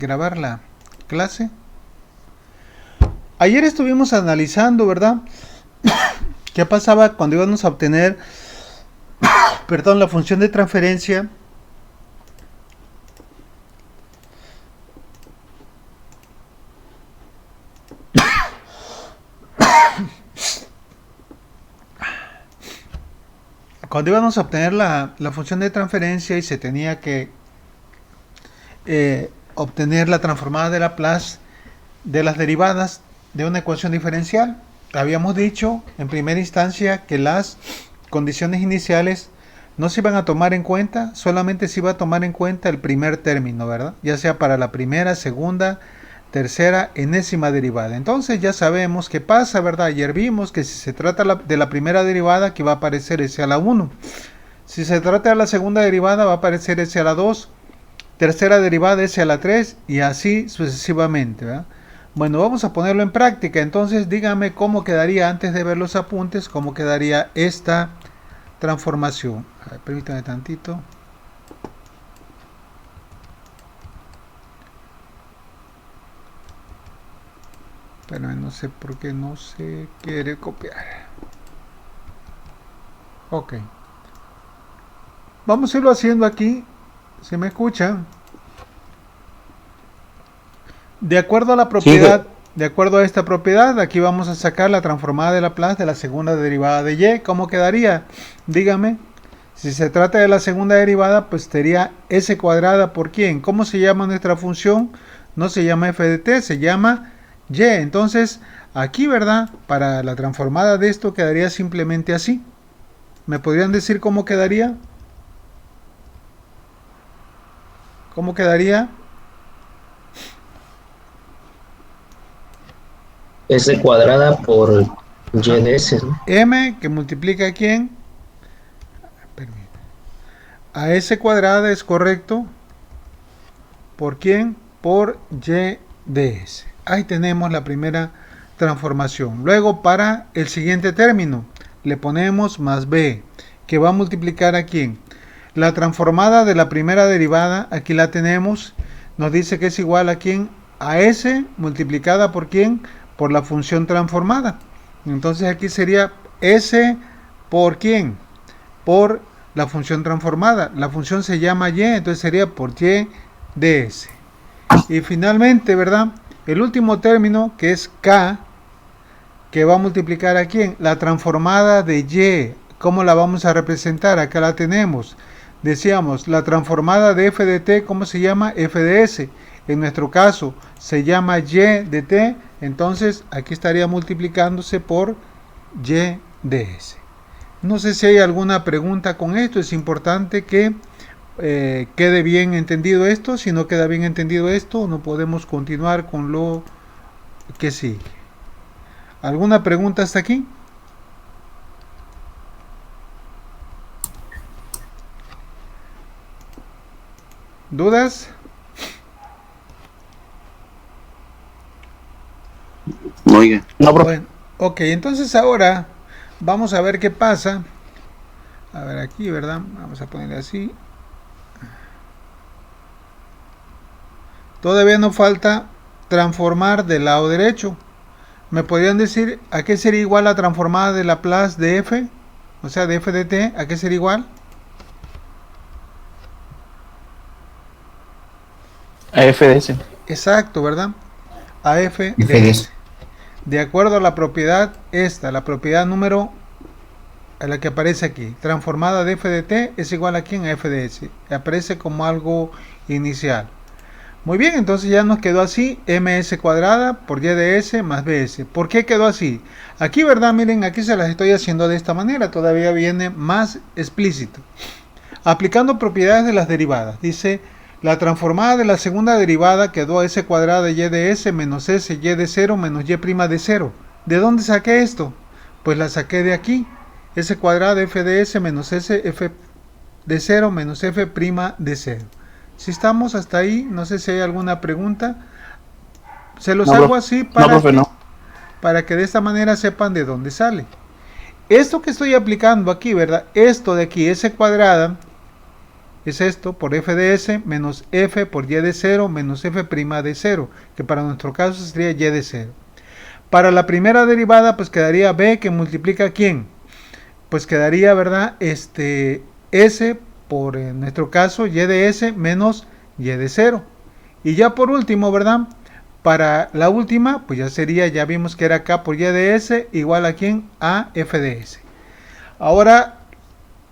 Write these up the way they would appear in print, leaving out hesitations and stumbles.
grabar la clase. Ayer estuvimos analizando, ¿verdad? ¿Qué pasaba cuando íbamos a obtener, perdón, la función de transferencia cuando íbamos a obtener la función de transferencia y se tenía que obtener la transformada de Laplace de las derivadas de una ecuación diferencial? Habíamos dicho en primera instancia que las condiciones iniciales no se iban a tomar en cuenta, solamente se iba a tomar en cuenta el primer término, ¿verdad? Ya sea para la primera, segunda, tercera, enésima derivada. Entonces ya sabemos qué pasa, ¿verdad? Ayer vimos que si se trata de la primera derivada, aquí va a aparecer s a la 1. Si se trata de la segunda derivada, va a aparecer s a la 2. Tercera derivada s a la 3 y así sucesivamente, ¿verdad? Bueno, vamos a ponerlo en práctica. Entonces dígame cómo quedaría, antes de ver los apuntes, cómo quedaría esta transformación. A ver, permítame tantito. Pero no sé por qué no se quiere copiar. Ok. Vamos a irlo haciendo aquí. ¿Se me escucha? De acuerdo a la propiedad, de acuerdo a esta propiedad, aquí vamos a sacar la transformada de Laplace de la segunda derivada de y. ¿Cómo quedaría? Dígame. Si se trata de la segunda derivada, pues sería s cuadrada por ¿quién? ¿Cómo se llama nuestra función? No se llama f de t, se llama y. Entonces, aquí, ¿verdad? Para la transformada de esto quedaría simplemente así. ¿Me podrían decir cómo quedaría? ¿Cómo quedaría? S cuadrada por y de s, ¿no? M que multiplica a ¿quién? A s cuadrada es correcto. ¿Por quién? Por y de s. Ahí tenemos la primera transformación. Luego para el siguiente término le ponemos más b, que va a multiplicar a ¿quién? La transformada de la primera derivada, aquí la tenemos, nos dice que es igual a ¿quién? A s multiplicada por ¿quién? Por la función transformada. Entonces aquí sería s por ¿quién? Por la función transformada. La función se llama y, entonces sería por y de s. Y finalmente, ¿verdad? El último término, que es k, que va a multiplicar a ¿quién? La transformada de y. ¿Cómo la vamos a representar? Acá la tenemos. Decíamos, la transformada de f de t, ¿cómo se llama? F de s. En nuestro caso, se llama y de t. Entonces, aquí estaría multiplicándose por y de s. No sé si hay alguna pregunta con esto. Es importante que quede bien entendido esto. Si no queda bien entendido esto, no podemos continuar con lo que sigue. ¿Alguna pregunta hasta aquí? ¿Dudas? Oiga. No, profe. Bueno, ok, entonces ahora vamos a ver qué pasa. A ver aquí, ¿verdad? Vamos a ponerle así. Todavía nos falta transformar del lado derecho. ¿Me podrían decir a qué sería igual la transformada de Laplace de f? O sea, de f de t, ¿a qué sería igual? A F de S. Exacto, ¿verdad? A f F de de s. s. De acuerdo a la propiedad esta, la propiedad número a la que aparece aquí, transformada de f de t es igual a ¿quién? A f de s. Aparece como algo inicial. Muy bien, entonces ya nos quedó así, ms cuadrada por y de s más bs. ¿Por qué quedó así? Aquí, ¿verdad? Miren, aquí se las estoy haciendo de esta manera, todavía viene más explícito. Aplicando propiedades de las derivadas, dice, la transformada de la segunda derivada quedó a s cuadrada y de s menos s y de 0 menos y' de 0. ¿De dónde saqué esto? Pues la saqué de aquí, s cuadrada f de s menos s f de 0 menos f' de 0. Si estamos hasta ahí, no sé si hay alguna pregunta. Se los hago así para que de esta manera sepan de dónde sale. Esto que estoy aplicando aquí, ¿verdad? Esto de aquí, s cuadrada, es esto por f de s menos f por y de 0 menos f' de 0, que para nuestro caso sería y de 0. Para la primera derivada, pues quedaría b que multiplica ¿quién? Pues quedaría, ¿verdad? S por, en nuestro caso, y de s menos y de 0. Y ya por último, ¿verdad? Para la última, pues ya sería, ya vimos que era k por y de s igual a ¿quién? A f de s. Ahora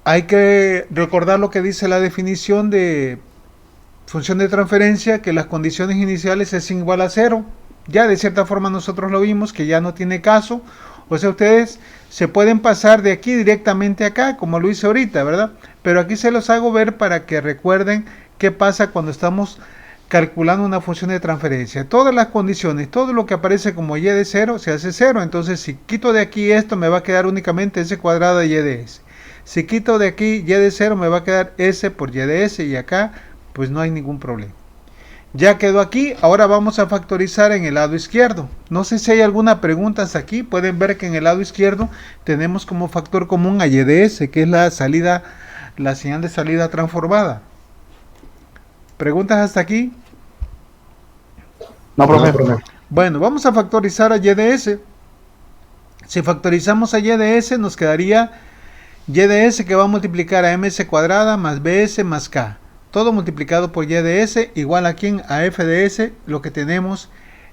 hay que recordar lo que dice la definición de función de transferencia, que las condiciones iniciales es igual a 0. Ya de cierta forma nosotros lo vimos, que ya no tiene caso. O sea, ustedes se pueden pasar de aquí directamente acá, como lo hice ahorita, ¿verdad? Pero aquí se los hago ver para que recuerden qué pasa cuando estamos calculando una función de transferencia. Todas las condiciones, todo lo que aparece como y de 0 se hace 0. Entonces, si quito de aquí esto, me va a quedar únicamente s cuadrada de y de s. Si quito de aquí y de 0, me va a quedar s por y de s, y acá pues no hay ningún problema. Ya quedó aquí. Ahora vamos a factorizar en el lado izquierdo. No sé si hay alguna pregunta hasta aquí. Pueden ver que en el lado izquierdo tenemos como factor común a y de s, que es la salida, la señal de salida transformada. ¿Preguntas hasta aquí? No, profe. Bueno, vamos a factorizar a y de s. Si factorizamos a y de s, nos quedaría y de s que va a multiplicar a ms cuadrada más bs más k. Todo multiplicado por y de s igual a ¿quién? A f de s, lo que tenemos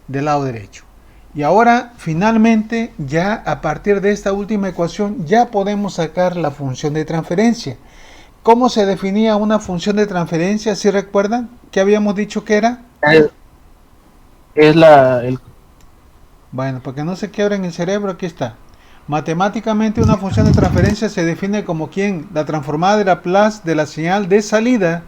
del lado derecho. Y ahora, finalmente, ya a partir de esta última ecuación, ya podemos sacar la función de transferencia. ¿Cómo se definía una función de transferencia? ¿Sí recuerdan? ¿Qué habíamos dicho que era? Es el Bueno, para que no se quiebren el cerebro, aquí está. Matemáticamente, una función de transferencia se define como ¿quién? La transformada de Laplace de la señal de salida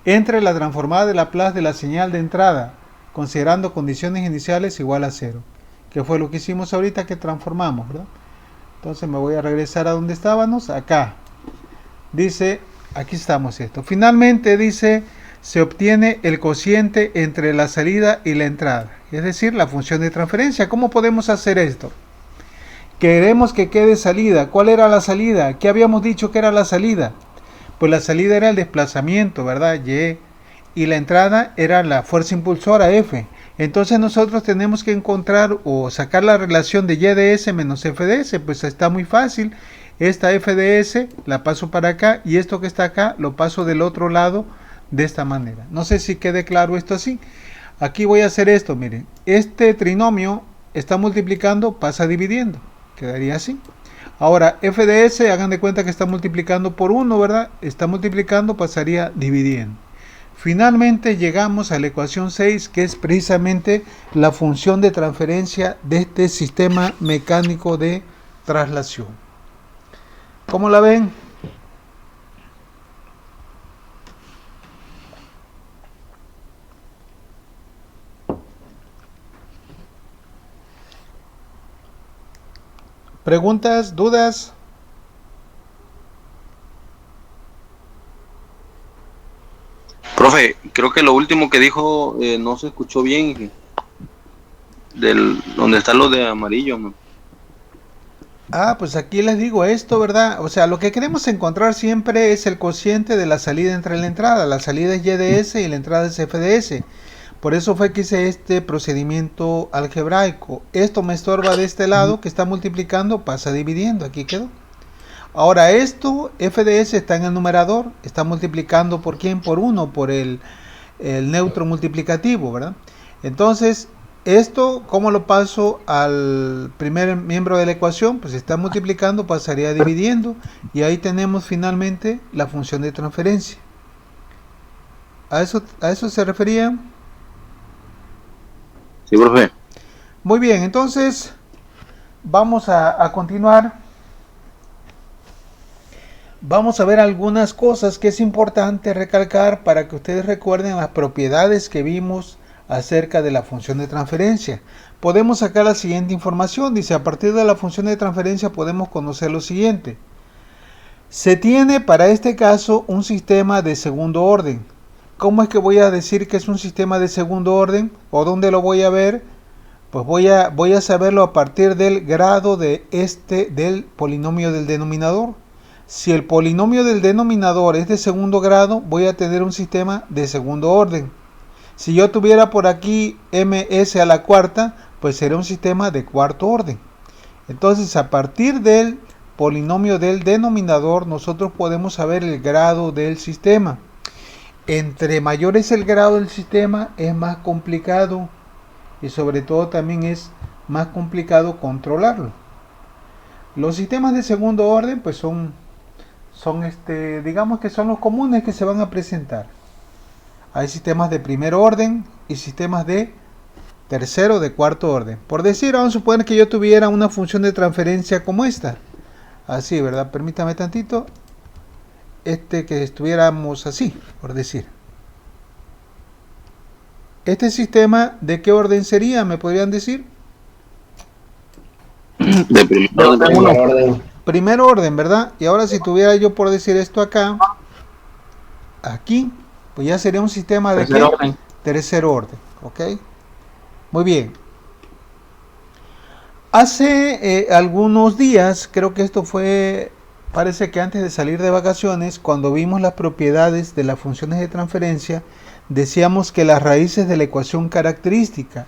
entre la transformada de Laplace de la señal de entrada, considerando condiciones iniciales igual a 0, que fue lo que hicimos ahorita que transformamos, ¿verdad? Entonces me voy a regresar a donde estábamos, acá. Dice, aquí estamos esto. Finalmente dice, se obtiene el cociente entre la salida y la entrada, es decir, la función de transferencia. ¿Cómo podemos hacer esto? Queremos que quede salida. ¿Cuál era la salida? ¿Qué habíamos dicho que era la salida? Pues la salida era el desplazamiento, ¿verdad? Y la entrada era la fuerza impulsora F. Entonces nosotros tenemos que encontrar o sacar la relación de y de s menos f de s. Pues está muy fácil. Esta f de s la paso para acá y esto que está acá lo paso del otro lado de esta manera. No sé si quede claro esto así. Aquí voy a hacer esto, miren. Este trinomio está multiplicando, pasa dividiendo. Quedaría así. Ahora, f de s, hagan de cuenta que está multiplicando por 1, ¿verdad? Está multiplicando, pasaría dividiendo. Finalmente llegamos a la ecuación 6, que es precisamente la función de transferencia de este sistema mecánico de traslación. ¿Cómo la ven? ¿Preguntas? ¿Dudas? Profe, creo que lo último que dijo no se escuchó bien. Donde está lo de amarillo, ¿no? Ah, pues aquí les digo esto, ¿verdad? O sea, lo que queremos encontrar siempre es el cociente de la salida entre la entrada. La salida es y de s y la entrada es f de s. Por eso fue que hice este procedimiento algebraico. Esto me estorba de este lado, que está multiplicando, pasa dividiendo. Aquí quedó. Ahora esto, f de s está en el numerador, está multiplicando por quién, por 1, por el neutro multiplicativo, ¿verdad? Entonces, esto, ¿cómo lo paso al primer miembro de la ecuación? Pues está multiplicando, pasaría dividiendo, y ahí tenemos finalmente la función de transferencia. ¿A eso se refería? Sí, profe. Muy bien, entonces vamos a continuar. Vamos a ver algunas cosas que es importante recalcar para que ustedes recuerden las propiedades que vimos acerca de la función de transferencia. Podemos sacar la siguiente información. Dice, a partir de la función de transferencia podemos conocer lo siguiente. Se tiene para este caso un sistema de segundo orden. ¿Cómo es que voy a decir que es un sistema de segundo orden? ¿O dónde lo voy a ver? Pues voy a saberlo a partir del grado del polinomio del denominador. Si el polinomio del denominador es de segundo grado, voy a tener un sistema de segundo orden. Si yo tuviera por aquí ms a la cuarta, pues sería un sistema de cuarto orden. Entonces, a partir del polinomio del denominador, nosotros podemos saber el grado del sistema. Entre mayor es el grado del sistema, es más complicado y sobre todo también es más complicado controlarlo. Los sistemas de segundo orden pues son digamos que son los comunes que se van a presentar. Hay sistemas de primer orden y sistemas de tercero, de cuarto orden. Por decir, vamos a suponer que yo tuviera una función de transferencia como esta. Así, ¿verdad? Permítame tantito. Que estuviéramos así, por decir. Este sistema, ¿de qué orden sería? ¿Me podrían decir? De primer orden. Primer orden, ¿verdad? Y ahora si tuviera yo por decir esto acá, aquí, pues ya sería un sistema de Tercer orden. Tercer orden, ¿ok? Muy bien. Hace algunos días, creo que esto fue, parece que antes de salir de vacaciones, cuando vimos las propiedades de las funciones de transferencia, decíamos que las raíces de la ecuación característica.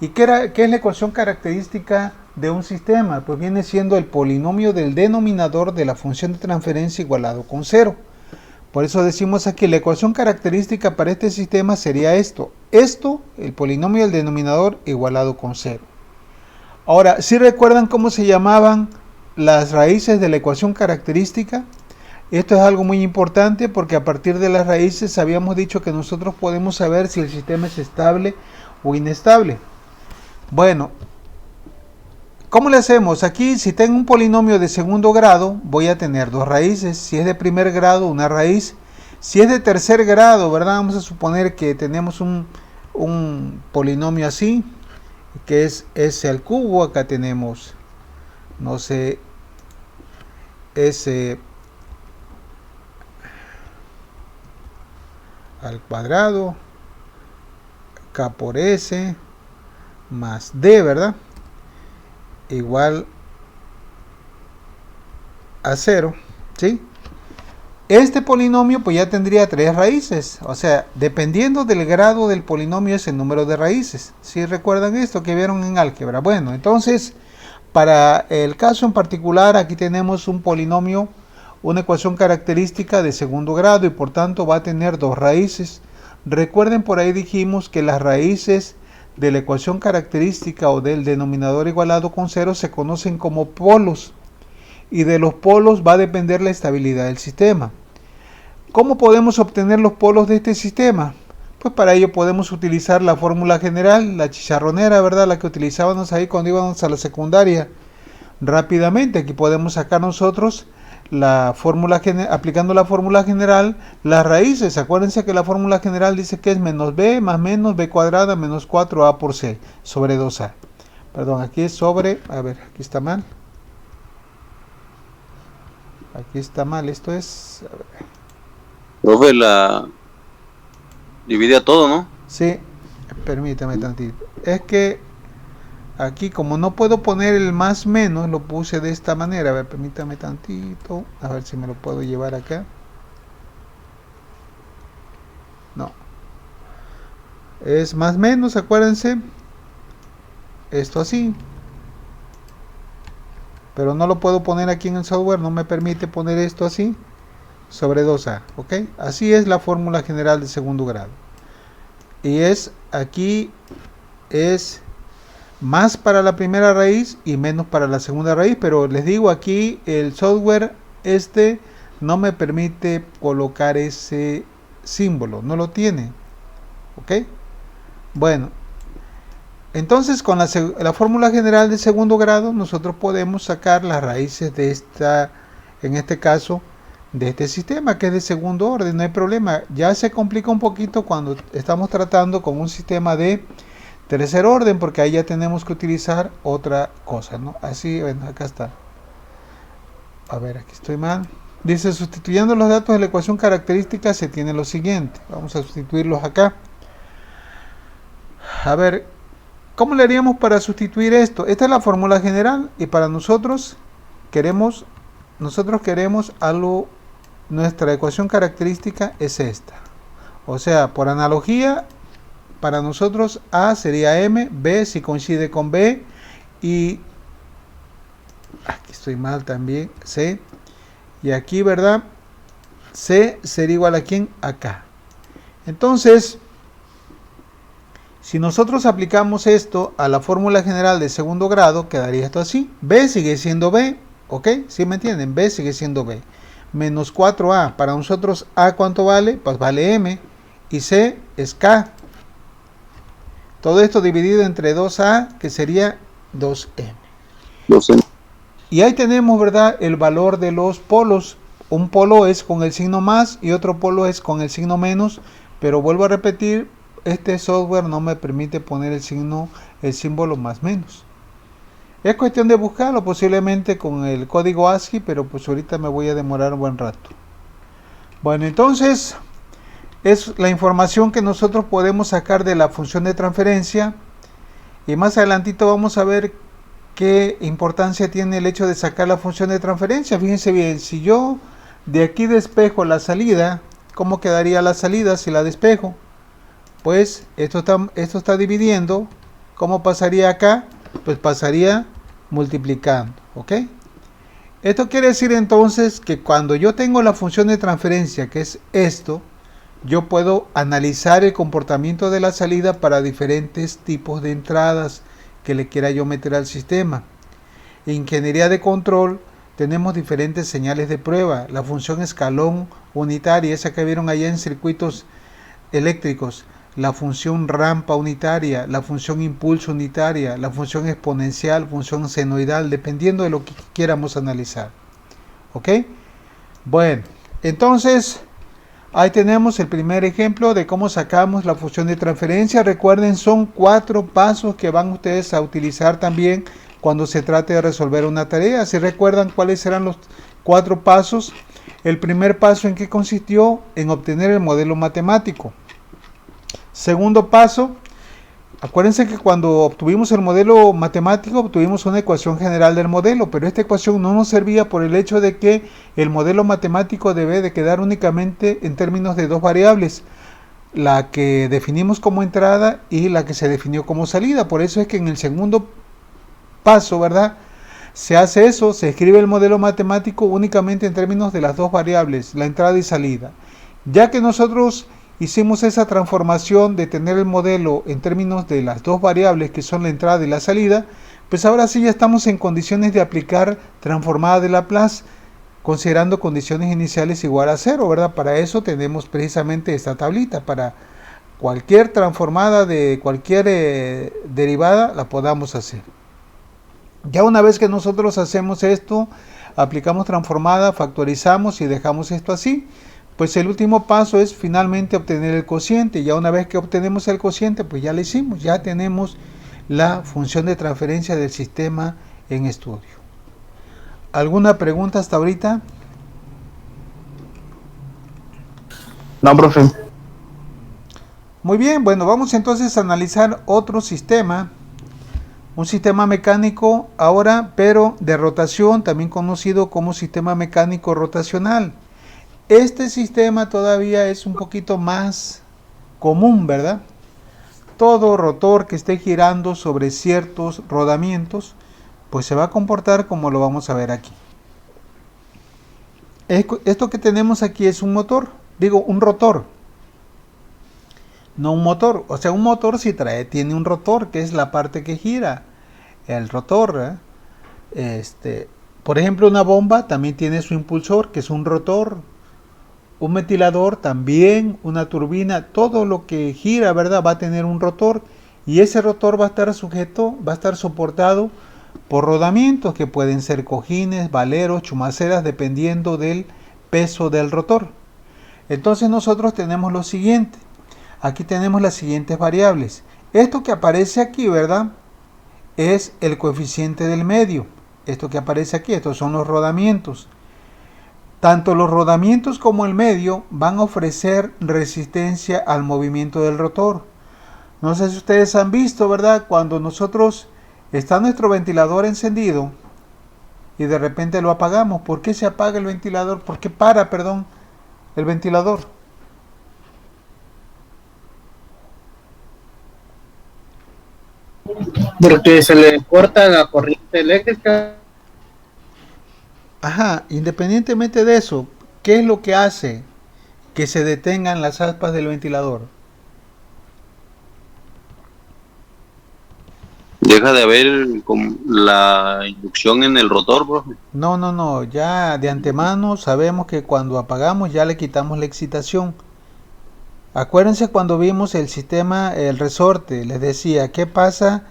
¿Y qué es la ecuación característica de un sistema? Pues viene siendo el polinomio del denominador de la función de transferencia igualado con 0. Por eso decimos aquí, la ecuación característica para este sistema sería esto. El polinomio del denominador igualado con 0. Ahora, ¿sí recuerdan cómo se llamaban las raíces de la ecuación característica? Esto es algo muy importante porque a partir de las raíces habíamos dicho que nosotros podemos saber si el sistema es estable o inestable. Bueno, ¿cómo le hacemos? Aquí, si tengo un polinomio de segundo grado, voy a tener dos raíces. Si es de primer grado, una raíz. Si es de tercer grado, ¿verdad? Vamos a suponer que tenemos un polinomio así, que es s al cubo. Acá tenemos, no sé, s al cuadrado, k por s, más d, ¿verdad? Igual a 0, ¿sí? Este polinomio pues ya tendría tres raíces, o sea, dependiendo del grado del polinomio es el número de raíces. ¿Sí recuerdan esto que vieron en álgebra? Bueno, entonces, para el caso en particular, aquí tenemos un polinomio, una ecuación característica de segundo grado y por tanto va a tener dos raíces. Recuerden, por ahí dijimos que las raíces de la ecuación característica o del denominador igualado con 0 se conocen como polos, y de los polos va a depender la estabilidad del sistema. ¿Cómo podemos obtener los polos de este sistema? Pues para ello podemos utilizar la fórmula general, la chicharronera, ¿verdad? La que utilizábamos ahí cuando íbamos a la secundaria. Rápidamente, aquí podemos sacar nosotros la fórmula, aplicando la fórmula general, las raíces. Acuérdense que la fórmula general dice que es menos b más menos b cuadrada menos 4a por c sobre 2a. Perdón, aquí es sobre, a ver, aquí está mal. Aquí está mal, esto es... A ver. Profe, la divide a todo, ¿no? Sí, permítame tantito. Es que aquí como no puedo poner el más menos, lo puse de esta manera. A ver, permítame tantito. A ver si me lo puedo llevar acá. No. Es más menos, acuérdense. Esto así. Pero no lo puedo poner aquí en el software. No me permite poner esto así. Sobre 2a. ¿Ok? Así es la fórmula general de segundo grado. Y es aquí es más para la primera raíz y menos para la segunda raíz, pero les digo, aquí el software no me permite colocar ese símbolo, no lo tiene. ¿Ok? Bueno, entonces con la fórmula general de segundo grado nosotros podemos sacar las raíces de en este caso, de este sistema que es de segundo orden, no hay problema. Ya se complica un poquito cuando estamos tratando con un sistema de tercer orden, porque ahí ya tenemos que utilizar otra cosa, ¿no? Así, bueno, acá está. A ver, aquí estoy mal. Dice, sustituyendo los datos de la ecuación característica se tiene lo siguiente. Vamos a sustituirlos acá. A ver, ¿cómo le haríamos para sustituir esto? Esta es la fórmula general y para nosotros queremos nosotros queremos algo, nuestra ecuación característica es esta. O sea, por analogía, para nosotros A sería M, B si coincide con B, y aquí estoy mal también, C, y aquí, ¿verdad? C sería igual a ¿quién? A K. Entonces, si nosotros aplicamos esto a la fórmula general de segundo grado, quedaría esto así. B sigue siendo B, ¿ok? ¿Sí me entienden? B sigue siendo B. Menos 4A. Para nosotros A, ¿cuánto vale? Pues vale M. Y C es K. Todo esto dividido entre 2A, que sería 2M. 2M. Y ahí tenemos, ¿verdad?, el valor de los polos. Un polo es con el signo más y otro polo es con el signo menos. Pero vuelvo a repetir, este software no me permite poner el símbolo más menos. Es cuestión de buscarlo, posiblemente con el código ASCII, pero pues ahorita me voy a demorar un buen rato. Bueno, entonces es la información que nosotros podemos sacar de la función de transferencia. Y más adelantito vamos a ver qué importancia tiene el hecho de sacar la función de transferencia. Fíjense bien, si yo de aquí despejo la salida, ¿cómo quedaría la salida si la despejo? Pues esto está dividiendo. ¿Cómo pasaría acá? Pues pasaría multiplicando, ¿ok? Esto quiere decir entonces que cuando yo tengo la función de transferencia, que es esto, yo puedo analizar el comportamiento de la salida para diferentes tipos de entradas que le quiera yo meter al sistema. En ingeniería de control tenemos diferentes señales de prueba. La función escalón unitaria, esa que vieron allá en circuitos eléctricos. La función rampa unitaria, la función impulso unitaria, la función exponencial, función senoidal, dependiendo de lo que quieramos analizar. ¿Ok? Bueno, entonces ahí tenemos el primer ejemplo de cómo sacamos la función de transferencia. Recuerden, son 4 pasos que van ustedes a utilizar también cuando se trate de resolver una tarea. Si recuerdan cuáles serán los 4 pasos, el primer paso en qué consistió, en obtener el modelo matemático. Segundo paso, acuérdense que cuando obtuvimos el modelo matemático obtuvimos una ecuación general del modelo, pero esta ecuación no nos servía por el hecho de que el modelo matemático debe de quedar únicamente en términos de 2 variables, la que definimos como entrada y la que se definió como salida. Por eso es que en el segundo paso, ¿verdad?, se hace eso, se escribe el modelo matemático únicamente en términos de las 2 variables, la entrada y salida. Ya que nosotros hicimos esa transformación de tener el modelo en términos de las 2 variables que son la entrada y la salida, pues ahora sí ya estamos en condiciones de aplicar transformada de Laplace, considerando condiciones iniciales igual a 0, ¿verdad? Para eso tenemos precisamente esta tablita, para cualquier transformada de cualquier derivada la podamos hacer. Ya una vez que nosotros hacemos esto, aplicamos transformada, factorizamos y dejamos esto así, pues el último paso es finalmente obtener el cociente. Ya una vez que obtenemos el cociente, pues ya lo hicimos, ya tenemos la función de transferencia del sistema en estudio. ¿Alguna pregunta hasta ahorita? No, profe. Muy bien, bueno, vamos entonces a analizar otro sistema, un sistema mecánico ahora, pero de rotación, también conocido como sistema mecánico rotacional. Este sistema todavía es un poquito más común, ¿verdad? Todo rotor que esté girando sobre ciertos rodamientos, pues se va a comportar como lo vamos a ver aquí. Esto que tenemos aquí es un motor, digo un rotor, no un motor. O sea, un motor sí tiene un rotor, que es la parte que gira, el rotor, por ejemplo, una bomba también tiene su impulsor, que es un rotor. Un ventilador también, una turbina, todo lo que gira, ¿verdad?, va a tener un rotor, y ese rotor va a estar soportado por rodamientos que pueden ser cojines, valeros, chumaceras, dependiendo del peso del rotor. Entonces nosotros tenemos lo siguiente. Aquí tenemos las siguientes variables. Esto que aparece aquí, ¿verdad?, es el coeficiente del medio. Esto que aparece aquí, estos son los rodamientos. Tanto los rodamientos como el medio van a ofrecer resistencia al movimiento del rotor. No sé si ustedes han visto, ¿verdad?, cuando está nuestro ventilador encendido y de repente lo apagamos. ¿Por qué se apaga el ventilador? ¿Por qué para, perdón, el ventilador? Porque se le corta la corriente eléctrica. Ajá, independientemente de eso, ¿qué es lo que hace que se detengan las aspas del ventilador? Deja de haber la inducción en el rotor, profe. No, ya de antemano sabemos que cuando apagamos ya le quitamos la excitación. Acuérdense cuando vimos el sistema, el resorte, les decía, ¿qué pasa?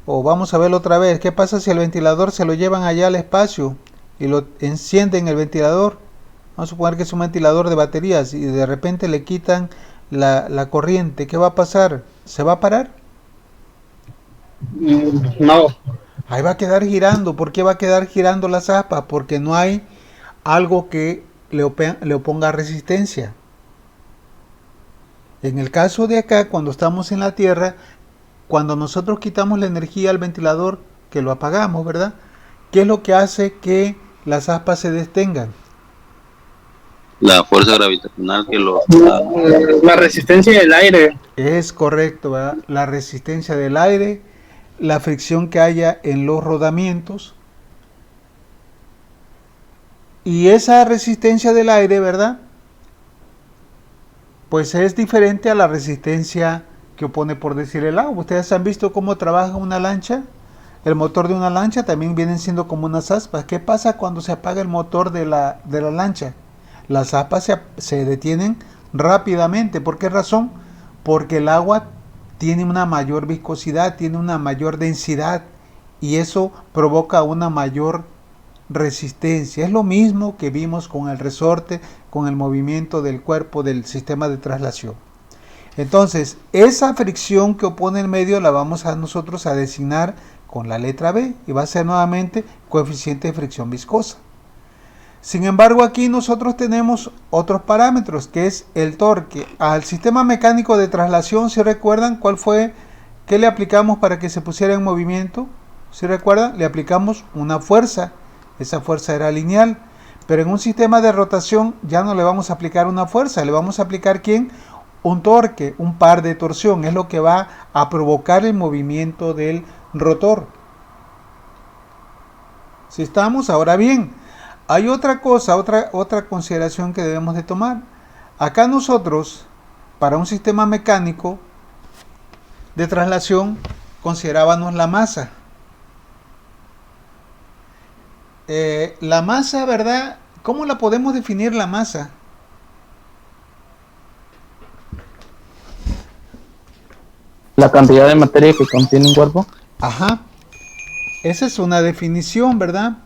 O vamos a verlo otra vez, ¿qué pasa si el ventilador se lo llevan allá al espacio y lo encienden el ventilador? Vamos a suponer que es un ventilador de baterías y de repente le quitan la corriente, ¿qué va a pasar? ¿Se va a parar? No. Ahí va a quedar girando. ¿Por qué va a quedar girando las aspas? Porque no hay algo que le oponga resistencia. En el caso de acá, cuando estamos en la Tierra, cuando nosotros quitamos la energía al ventilador, que lo apagamos, ¿verdad? ¿Qué es lo que hace que las aspas se detengan? La fuerza gravitacional que lo... La resistencia del aire. Es correcto, ¿verdad? La resistencia del aire, la fricción que haya en los rodamientos. Y esa resistencia del aire, ¿verdad? Pues es diferente a la resistencia que opone, por decir, el agua. Ustedes han visto cómo trabaja una lancha. El motor de una lancha también vienen siendo como unas aspas. ¿Qué pasa cuando se apaga el motor de la lancha? Las aspas se detienen rápidamente. ¿Por qué razón? Porque el agua tiene una mayor viscosidad, tiene una mayor densidad y eso provoca una mayor resistencia. Es lo mismo que vimos con el resorte, con el movimiento del cuerpo del sistema de traslación. Entonces, esa fricción que opone el medio la vamos a nosotros a designar con la letra B y va a ser nuevamente coeficiente de fricción viscosa. Sin embargo, aquí nosotros tenemos otros parámetros, que es el torque. Al sistema mecánico de traslación, si recuerdan, ¿cuál fue? ¿Qué le aplicamos para que se pusiera en movimiento? Si recuerdan, le aplicamos una fuerza. Esa fuerza era lineal. Pero en un sistema de rotación ya no le vamos a aplicar una fuerza. Le vamos a aplicar, ¿quién? Un torque, un par de torsión. Es lo que va a provocar el movimiento del rotor. Si estamos, ahora bien, hay otra cosa, otra consideración que debemos de tomar. Acá nosotros, para un sistema mecánico de traslación, considerábamos la masa. La masa, ¿verdad? ¿Cómo la podemos definir la masa? La cantidad de materia que contiene un cuerpo. Ajá. Esa es una definición, ¿verdad?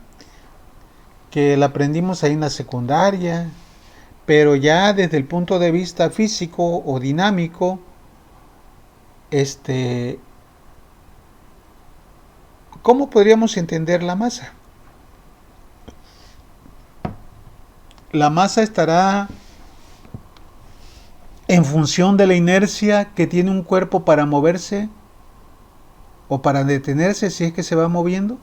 Que la aprendimos ahí en la secundaria, pero ya desde el punto de vista físico o dinámico, ¿cómo podríamos entender la masa? La masa estará en función de la inercia que tiene un cuerpo para moverse o para detenerse si es que se va moviendo.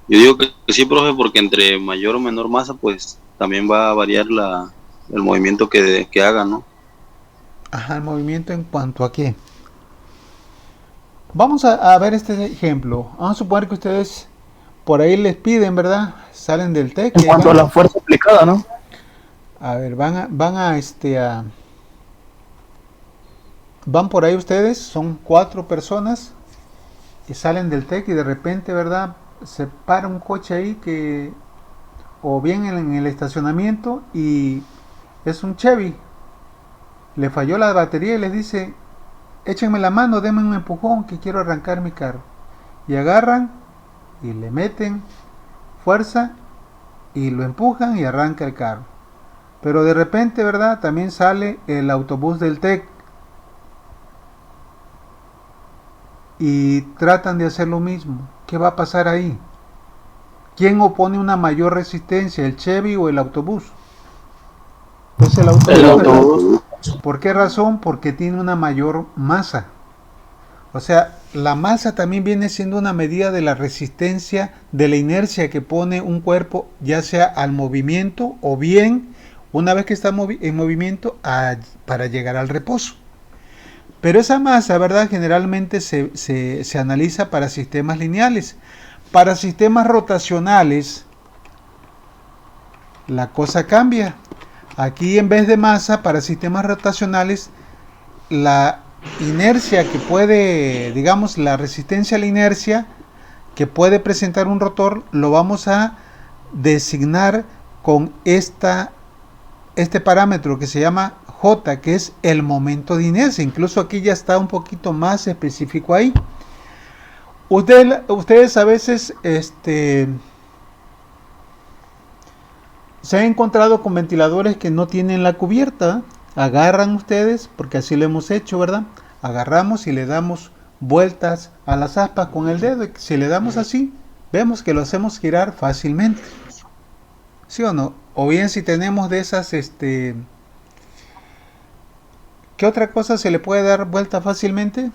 Yo digo que sí, profe, porque entre mayor o menor masa, pues también va a variar el movimiento que haga, ¿no? Ajá, el movimiento en cuanto a qué. Vamos a ver este ejemplo. Vamos a suponer que ustedes por ahí les piden, ¿verdad? Salen del TEC. En cuanto a la fuerza aplicada, ¿no? A ver, van por ahí ustedes, son 4 personas y salen del TEC y de repente, ¿verdad? Se para un coche ahí o bien en el estacionamiento y es un Chevy. Le falló la batería y les dice, échenme la mano, denme un empujón que quiero arrancar mi carro. Y agarran y le meten fuerza y lo empujan y arranca el carro. Pero de repente, ¿verdad? También sale el autobús del TEC y tratan de hacer lo mismo. ¿Qué va a pasar ahí? ¿Quién opone una mayor resistencia, el Chevy o el autobús? Es el El autobús, ¿verdad? autobús. ¿Por qué razón? Porque tiene una mayor masa. O sea, la masa también viene siendo una medida de la resistencia, de la inercia que pone un cuerpo, ya sea al movimiento o bien, una vez que está en movimiento, para llegar al reposo. Pero esa masa, ¿verdad? Generalmente se analiza para sistemas lineales. Para sistemas rotacionales, la cosa cambia. Aquí en vez de masa, para sistemas rotacionales, la inercia que puede, digamos, la resistencia a la inercia que puede presentar un rotor, lo vamos a designar con este parámetro que se llama J, que es el momento de inercia. Incluso aquí ya está un poquito más específico ahí. Ustedes a veces se han encontrado con ventiladores que no tienen la cubierta. Agarran ustedes, porque así lo hemos hecho, ¿verdad? Agarramos y le damos vueltas a las aspas con el dedo. Y si le damos así, vemos que lo hacemos girar fácilmente. ¿Sí o no? O bien si tenemos de esas, ¿qué otra cosa se le puede dar vuelta fácilmente?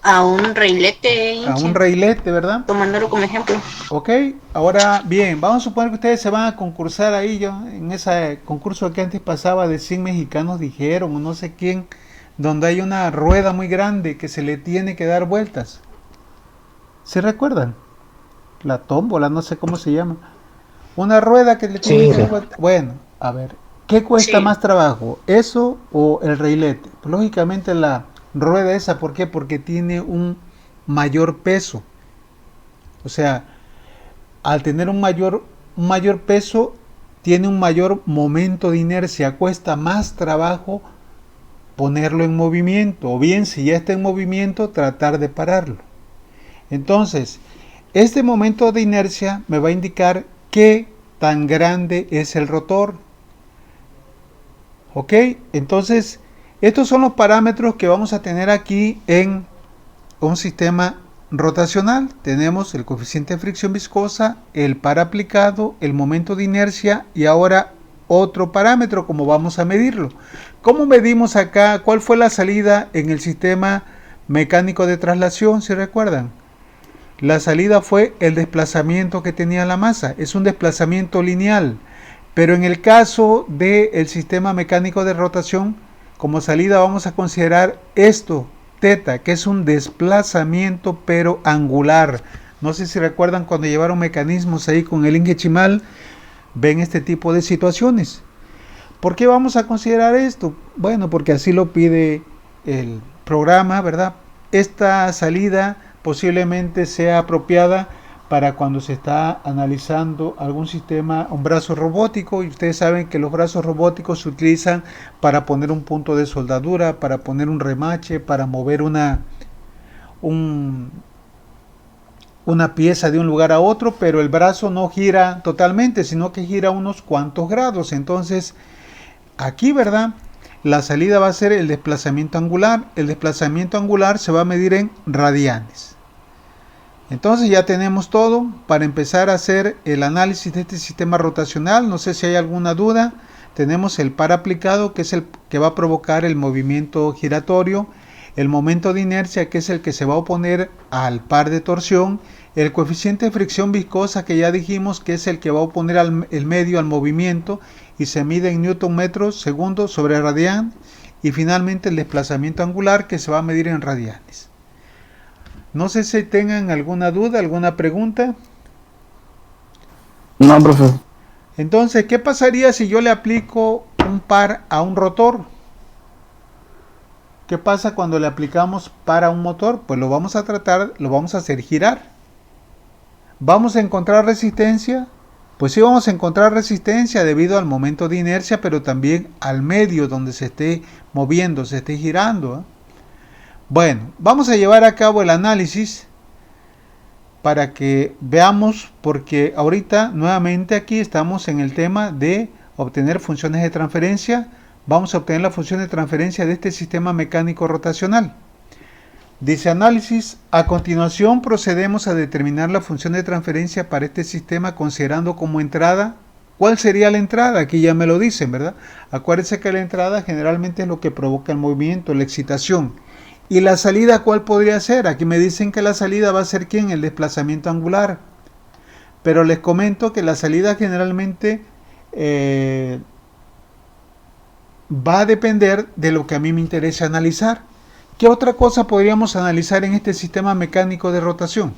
A un reilete, A un railete, ¿verdad? tomándolo como ejemplo. Ok, ahora bien, vamos a suponer que ustedes se van a concursar ahí, yo, en ese concurso que antes pasaba de 100 mexicanos dijeron, o no sé quién, donde hay una rueda muy grande que se le tiene que dar vueltas. ¿Se recuerdan? La tómbola, no sé cómo se llama. Una rueda que le tiene Sí, que dar sí. vueltas. Bueno, a ver, ¿qué cuesta Sí. más trabajo? ¿Eso o el reilete? Pues, lógicamente la rueda esa, ¿por qué? Porque tiene un mayor peso. O sea, al tener un mayor peso, tiene un mayor momento de inercia, cuesta más trabajo ponerlo en movimiento, o bien si ya está en movimiento, tratar de pararlo. Entonces, este momento de inercia me va a indicar qué tan grande es el rotor. ¿Ok? Entonces, estos son los parámetros que vamos a tener aquí en un sistema rotacional. Tenemos el coeficiente de fricción viscosa, el par aplicado, el momento de inercia y ahora otro parámetro, como vamos a medirlo. ¿Cómo medimos acá? ¿Cuál fue la salida en el sistema mecánico de traslación? ¿Se recuerdan? La salida fue el desplazamiento que tenía la masa. Es un desplazamiento lineal. Pero en el caso del sistema mecánico de rotación, como salida vamos a considerar esto, teta, que es un desplazamiento pero angular. No sé si recuerdan cuando llevaron mecanismos ahí con el Inge Chimal, ven este tipo de situaciones. ¿Por qué vamos a considerar esto? Bueno, porque así lo pide el programa, ¿verdad? Esta salida posiblemente sea apropiada para cuando se está analizando algún sistema, un brazo robótico, y ustedes saben que los brazos robóticos se utilizan para poner un punto de soldadura, para poner un remache, para mover una pieza de un lugar a otro, pero el brazo no gira totalmente, sino que gira unos cuantos grados. Entonces, aquí, ¿verdad? La salida va a ser el desplazamiento angular. El desplazamiento angular se va a medir en radianes. Entonces ya tenemos todo para empezar a hacer el análisis de este sistema rotacional. No sé si hay alguna duda. Tenemos el par aplicado, que es el que va a provocar el movimiento giratorio. El momento de inercia, que es el que se va a oponer al par de torsión. El coeficiente de fricción viscosa, que ya dijimos que es el que va a oponer el medio al movimiento y se mide en newton metros segundo sobre radian. Y finalmente el desplazamiento angular, que se va a medir en radianes. No sé si tengan alguna duda, alguna pregunta. No, profe. Entonces, ¿qué pasaría si yo le aplico un par a un rotor? ¿Qué pasa cuando le aplicamos par a un motor? Pues lo vamos a hacer girar. ¿Vamos a encontrar resistencia? Pues sí, vamos a encontrar resistencia debido al momento de inercia, pero también al medio donde se esté moviendo, se esté girando, ¿eh? Bueno, vamos a llevar a cabo el análisis para que veamos, porque ahorita nuevamente aquí estamos en el tema de obtener funciones de transferencia. Vamos a obtener la función de transferencia de este sistema mecánico rotacional. Dice análisis. A continuación procedemos a determinar la función de transferencia para este sistema considerando como entrada. ¿Cuál sería la entrada? Aquí ya me lo dicen, ¿verdad? Acuérdense que la entrada generalmente es lo que provoca el movimiento, la excitación. ¿Y la salida cuál podría ser? Aquí me dicen que la salida va a ser ¿quién? El desplazamiento angular. Pero les comento que la salida generalmente va a depender de lo que a mí me interesa analizar. ¿Qué otra cosa podríamos analizar en este sistema mecánico de rotación?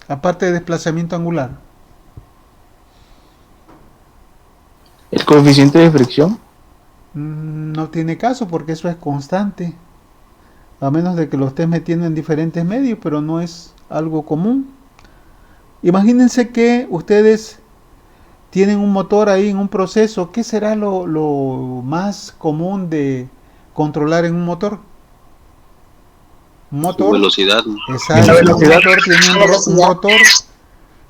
Aparte de desplazamiento angular. El coeficiente de fricción. No tiene caso porque eso es constante. A menos de que lo estés metiendo en diferentes medios, pero no es algo común. Imagínense que ustedes tienen un motor ahí en un proceso. ¿Qué será lo más común de controlar en un motor? Un motor. Su velocidad. Exacto. La velocidad. Un motor tiene un rotor.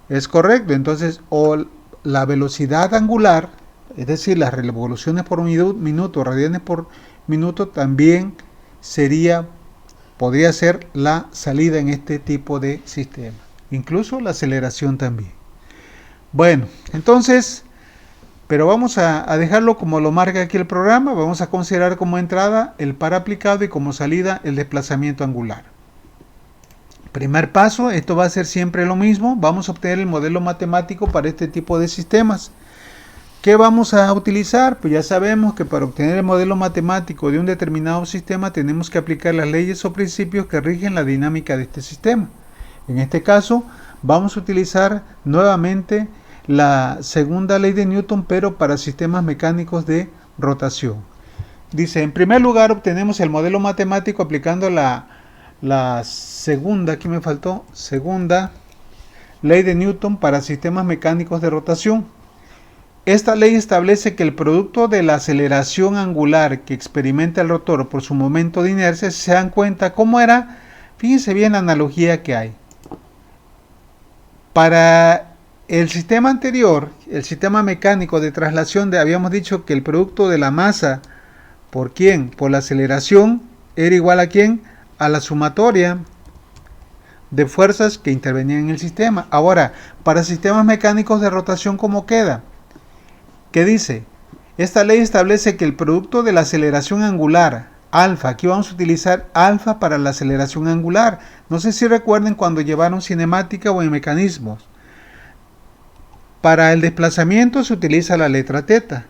Es correcto. Entonces, o la velocidad angular, es decir, las revoluciones por minuto, radianes por minuto, también podría ser la salida en este tipo de sistema. Incluso la aceleración también. Bueno, entonces, pero vamos a dejarlo como lo marca aquí el programa. Vamos a considerar como entrada el par aplicado y como salida el desplazamiento angular. Primer paso, esto va a ser siempre lo mismo. Vamos a obtener el modelo matemático para este tipo de sistemas. ¿Qué vamos a utilizar? Pues ya sabemos que para obtener el modelo matemático de un determinado sistema tenemos que aplicar las leyes o principios que rigen la dinámica de este sistema. En este caso vamos a utilizar nuevamente la segunda ley de Newton, pero para sistemas mecánicos de rotación. Dice, en primer lugar obtenemos el modelo matemático aplicando la segunda, aquí me faltó, segunda ley de Newton para sistemas mecánicos de rotación. Esta ley establece que el producto de la aceleración angular que experimenta el rotor por su momento de inercia, si se dan cuenta cómo era, fíjense bien la analogía que hay. Para el sistema anterior, el sistema mecánico de traslación, habíamos dicho que el producto de la masa, ¿por quién? Por la aceleración, era igual a ¿quién? A la sumatoria de fuerzas que intervenían en el sistema. Ahora, para sistemas mecánicos de rotación, ¿cómo queda? ¿Qué dice? Esta ley establece que el producto de la aceleración angular, alfa, aquí vamos a utilizar alfa para la aceleración angular. No sé si recuerden cuando llevaron cinemática o en mecanismos. Para el desplazamiento se utiliza la letra teta.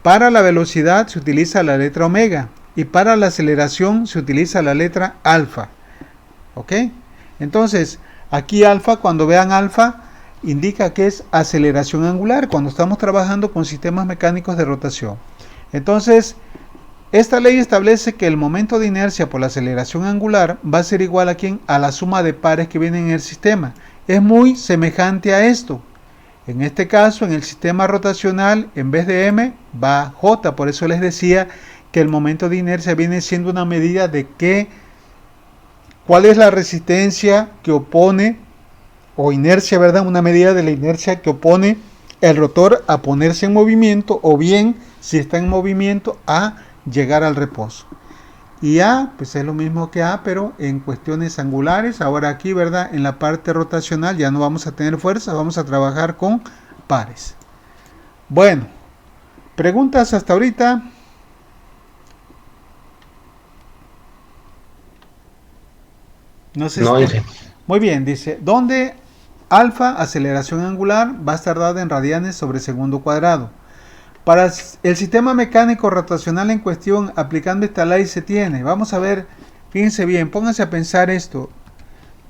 Para la velocidad se utiliza la letra omega. Y para la aceleración se utiliza la letra alfa. ¿Ok? Entonces, aquí alfa, cuando vean alfa, indica que es aceleración angular cuando estamos trabajando con sistemas mecánicos de rotación. Entonces, esta ley establece que el momento de inercia por la aceleración angular va a ser igual a ¿quién? A la suma de pares que vienen en el sistema. Es muy semejante a esto. En este caso, en el sistema rotacional, en vez de M, va J. Por eso les decía que el momento de inercia viene siendo una medida de cuál es la resistencia que opone, o inercia, ¿verdad? Una medida de la inercia que opone el rotor a ponerse en movimiento, o bien, si está en movimiento, a llegar al reposo. Y A, pues es lo mismo que A, pero en cuestiones angulares. Ahora aquí, ¿verdad? En la parte rotacional ya no vamos a tener fuerza, vamos a trabajar con pares. Bueno, preguntas hasta ahorita. No sé No, si... dice. Muy bien, dice, ¿dónde alfa, aceleración angular, va a estar dada en radianes sobre segundo cuadrado? Para el sistema mecánico rotacional en cuestión, aplicando esta ley se tiene. Vamos a ver, fíjense bien, pónganse a pensar esto.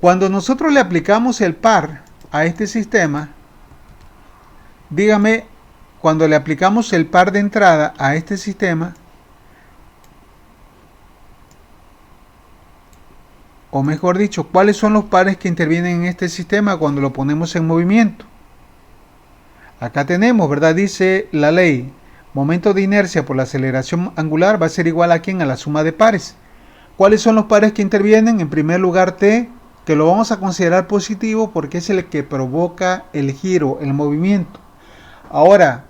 Cuando nosotros le aplicamos el par a este sistema, dígame, cuando le aplicamos el par de entrada a este sistema, o mejor dicho, ¿cuáles son los pares que intervienen en este sistema cuando lo ponemos en movimiento? Acá tenemos, ¿verdad? Dice la ley, momento de inercia por la aceleración angular va a ser igual a ¿quién? A la suma de pares. ¿Cuáles son los pares que intervienen? En primer lugar T, que lo vamos a considerar positivo porque es el que provoca el giro, el movimiento. Ahora,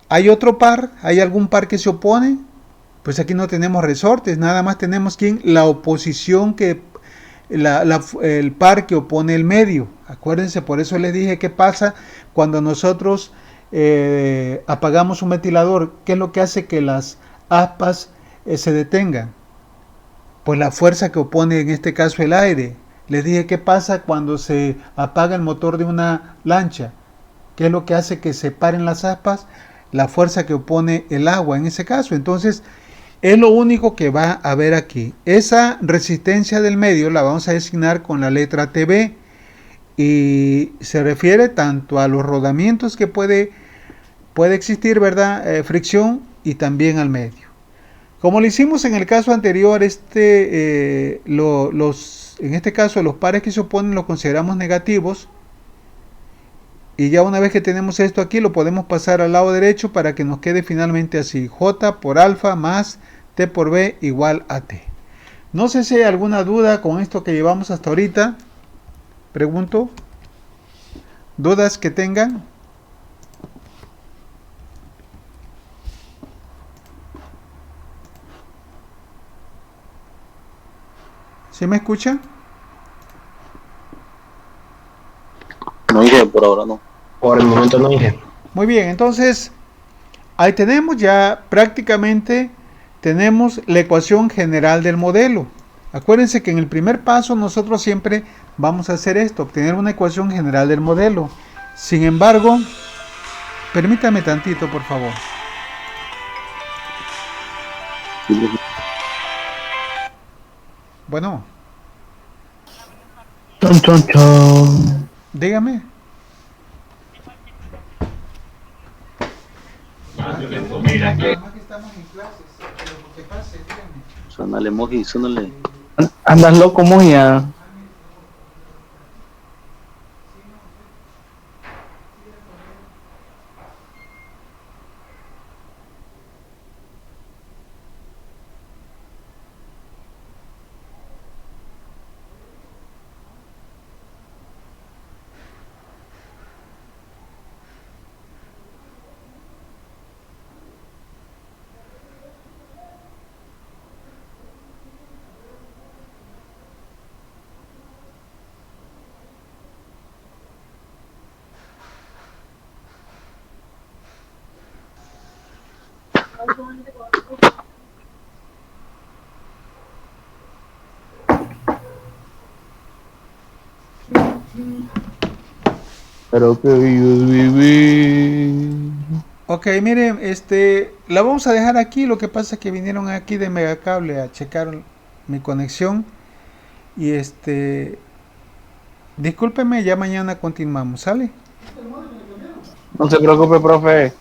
¿hay otro par? ¿Hay algún par que se opone? Pues aquí no tenemos resortes, nada más tenemos ¿quién? La oposición que el par que opone el medio. Acuérdense, por eso les dije qué pasa cuando nosotros apagamos un ventilador. ¿Qué es lo que hace que las aspas se detengan? Pues la fuerza que opone en este caso el aire. Les dije qué pasa cuando se apaga el motor de una lancha. ¿Qué es lo que hace que se paren las aspas? La fuerza que opone el agua en ese caso. Entonces, es lo único que va a haber aquí. Esa resistencia del medio la vamos a designar con la letra TB y se refiere tanto a los rodamientos que puede existir, ¿verdad? Fricción y también al medio. Como lo hicimos en el caso anterior, en este caso los pares que se oponen los consideramos negativos. Y ya una vez que tenemos esto aquí, lo podemos pasar al lado derecho para que nos quede finalmente así. J por alfa más T por B igual a T. No sé si hay alguna duda con esto que llevamos hasta ahorita. Pregunto. ¿Dudas que tengan? ¿Sí me escucha? No, Inge, por ahora no. Por el momento no, Inge. Muy bien, entonces ahí tenemos ya prácticamente tenemos la ecuación general del modelo. Acuérdense que en el primer paso nosotros siempre vamos a hacer esto, obtener una ecuación general del modelo. Sin embargo, permítame tantito, por favor. Bueno, Chon, chon, chon. dígame. Sonale, Moji, sonale. Andas loco, Mugia. Pero que ellos viví. Ok, miren, la vamos a dejar aquí. Lo que pasa es que vinieron aquí de Megacable a checar mi conexión. Y discúlpeme, ya mañana continuamos, ¿sale? No se preocupe, profe.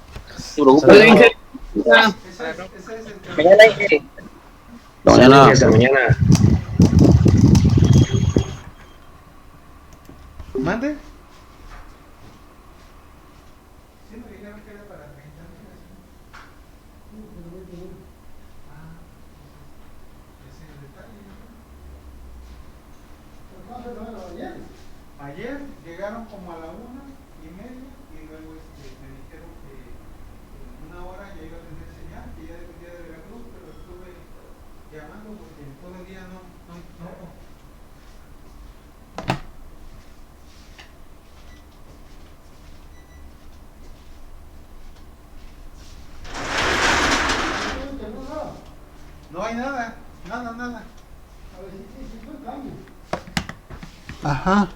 No te preocupes. Hola, Inge. Mañana, Inge. Mañana. Hasta mañana. ¿Mande? Ayer llegaron como a la 1:30 y luego me dijeron que en una hora ya iba a tener señal, que ya dependía de Veracruz, pero estuve llamando porque todo el día no. No hay nada. Ajá.